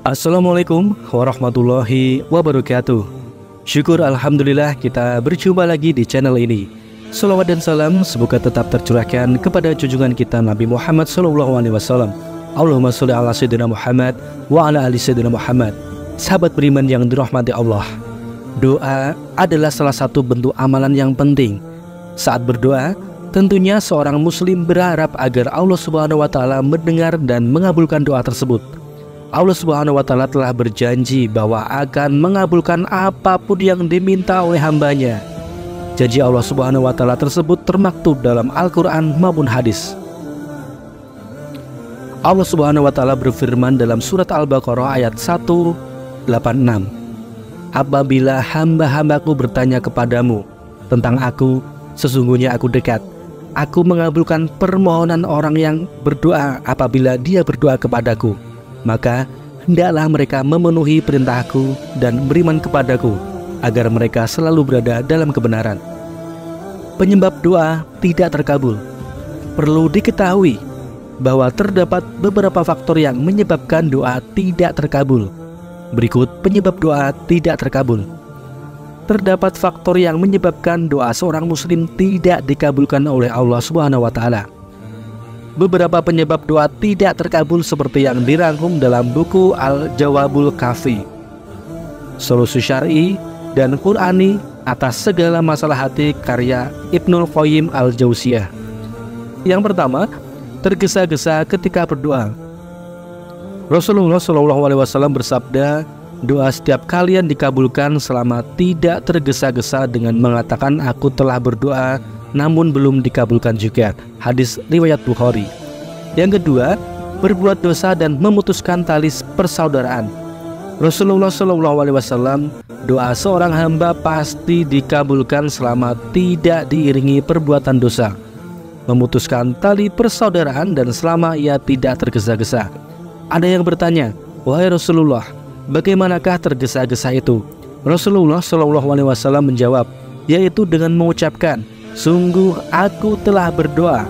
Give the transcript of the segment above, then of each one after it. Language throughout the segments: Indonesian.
Assalamualaikum warahmatullahi wabarakatuh. Syukur alhamdulillah kita berjumpa lagi di channel ini. Salawat dan salam semoga tetap tercurahkan kepada junjungan kita Nabi Muhammad SAW. Allahumma sholli ala sayyidina Muhammad wa ala ali sayyidina Muhammad. Sahabat beriman yang dirahmati Allah, doa adalah salah satu bentuk amalan yang penting. Saat berdoa, tentunya seorang muslim berharap agar Allah Subhanahu wa taala mendengar dan mengabulkan doa tersebut. Allah Subhanahu wa taala telah berjanji bahwa akan mengabulkan apapun yang diminta oleh hambanya. Janji Allah Subhanahu wa taala tersebut termaktub dalam Al-Quran maupun hadis. Allah Subhanahu wa taala berfirman dalam surat Al-Baqarah ayat 186. Apabila hamba-hambaku bertanya kepadamu tentang aku, sesungguhnya aku dekat. Aku mengabulkan permohonan orang yang berdoa apabila dia berdoa kepadaku. Maka hendaklah mereka memenuhi perintahku dan beriman kepadaku, agar mereka selalu berada dalam kebenaran. Penyebab doa tidak terkabul. Perlu diketahui bahwa terdapat beberapa faktor yang menyebabkan doa tidak terkabul. Berikut penyebab doa tidak terkabul. Terdapat faktor yang menyebabkan doa seorang muslim tidak dikabulkan oleh Allah Subhanahu wa taala. Beberapa penyebab doa tidak terkabul seperti yang dirangkum dalam buku Al-Jawabul Kafi, Solusi Syar'i dan Qur'ani atas segala masalah hati karya Ibnul Qayyim Al-Jauziyah. Yang pertama, tergesa-gesa ketika berdoa. Rasulullah SAW bersabda, doa setiap kalian dikabulkan selama tidak tergesa-gesa dengan mengatakan aku telah berdoa namun belum dikabulkan juga. Hadis riwayat Bukhari. Yang kedua, berbuat dosa dan memutuskan tali persaudaraan. Rasulullah SAW, doa seorang hamba pasti dikabulkan selama tidak diiringi perbuatan dosa, memutuskan tali persaudaraan, dan selama ia tidak tergesa-gesa. Ada yang bertanya, wahai Rasulullah, bagaimanakah tergesa-gesa itu? Rasulullah SAW menjawab, yaitu dengan mengucapkan, sungguh aku telah berdoa,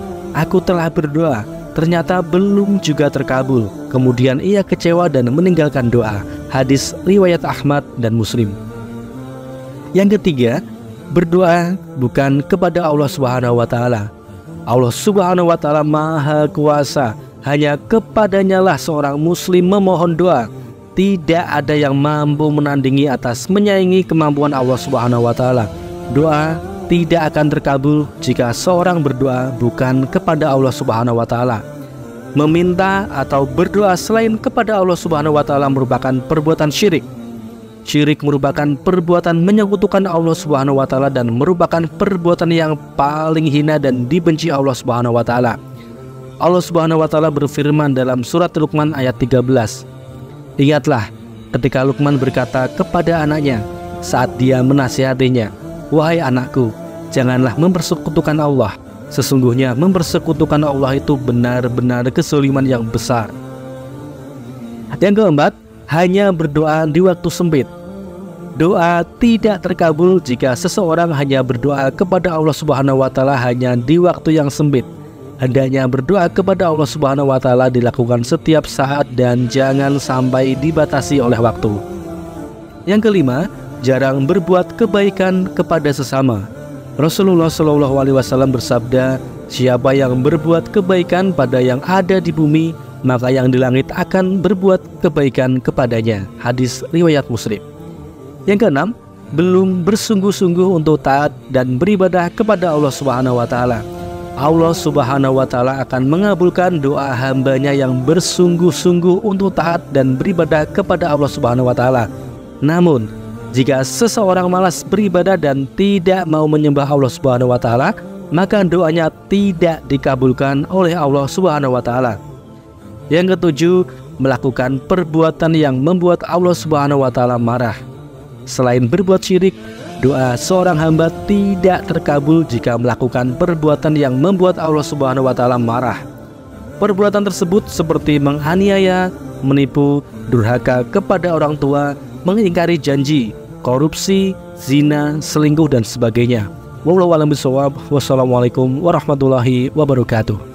ternyata belum juga terkabul. Kemudian ia kecewa dan meninggalkan doa. Hadis riwayat Ahmad dan Muslim. Yang ketiga, berdoa bukan kepada Allah Subhanahu wa taala. Allah Subhanahu wa taala Maha Kuasa, hanya kepadanya lah seorang muslim memohon doa. Tidak ada yang mampu menandingi atas menyaingi kemampuan Allah Subhanahu wa taala. Doa tidak akan terkabul jika seorang berdoa bukan kepada Allah Subhanahu wa taala. Meminta atau berdoa selain kepada Allah Subhanahu wa taala merupakan perbuatan syirik. Syirik merupakan perbuatan menyekutukan Allah Subhanahu wa taala dan merupakan perbuatan yang paling hina dan dibenci Allah Subhanahu wa taala. Allah Subhanahu wa taala berfirman dalam surat Luqman ayat 13. Ingatlah ketika Luqman berkata kepada anaknya saat dia menasihatinya, wahai anakku, janganlah mempersekutukan Allah. Sesungguhnya mempersekutukan Allah itu benar-benar kezaliman yang besar. Yang keempat, hanya berdoa di waktu sempit. Doa tidak terkabul jika seseorang hanya berdoa kepada Allah Subhanahu wa taala hanya di waktu yang sempit. Hendaknya berdoa kepada Allah Subhanahu wa taala dilakukan setiap saat dan jangan sampai dibatasi oleh waktu. Yang kelima, jarang berbuat kebaikan kepada sesama. Rasulullah SAW bersabda, siapa yang berbuat kebaikan pada yang ada di bumi, maka yang di langit akan berbuat kebaikan kepadanya. Hadis riwayat Muslim. Yang keenam, belum bersungguh-sungguh untuk taat dan beribadah kepada Allah Subhanahu wa taala. Allah Subhanahu wa taala akan mengabulkan doa hambanya yang bersungguh-sungguh untuk taat dan beribadah kepada Allah Subhanahu wa taala. Namun jika seseorang malas beribadah dan tidak mau menyembah Allah Subhanahu wa taala, maka doanya tidak dikabulkan oleh Allah Subhanahu wa taala. Yang ketujuh, melakukan perbuatan yang membuat Allah Subhanahu wa taala marah. Selain berbuat syirik, doa seorang hamba tidak terkabul jika melakukan perbuatan yang membuat Allah Subhanahu wa taala marah. Perbuatan tersebut seperti menganiaya, menipu, durhaka kepada orang tua, mengingkari janji, korupsi, zina, selingkuh dan sebagainya. Wallahu a'lam bishawab. Wassalamualaikum warahmatullahi wabarakatuh.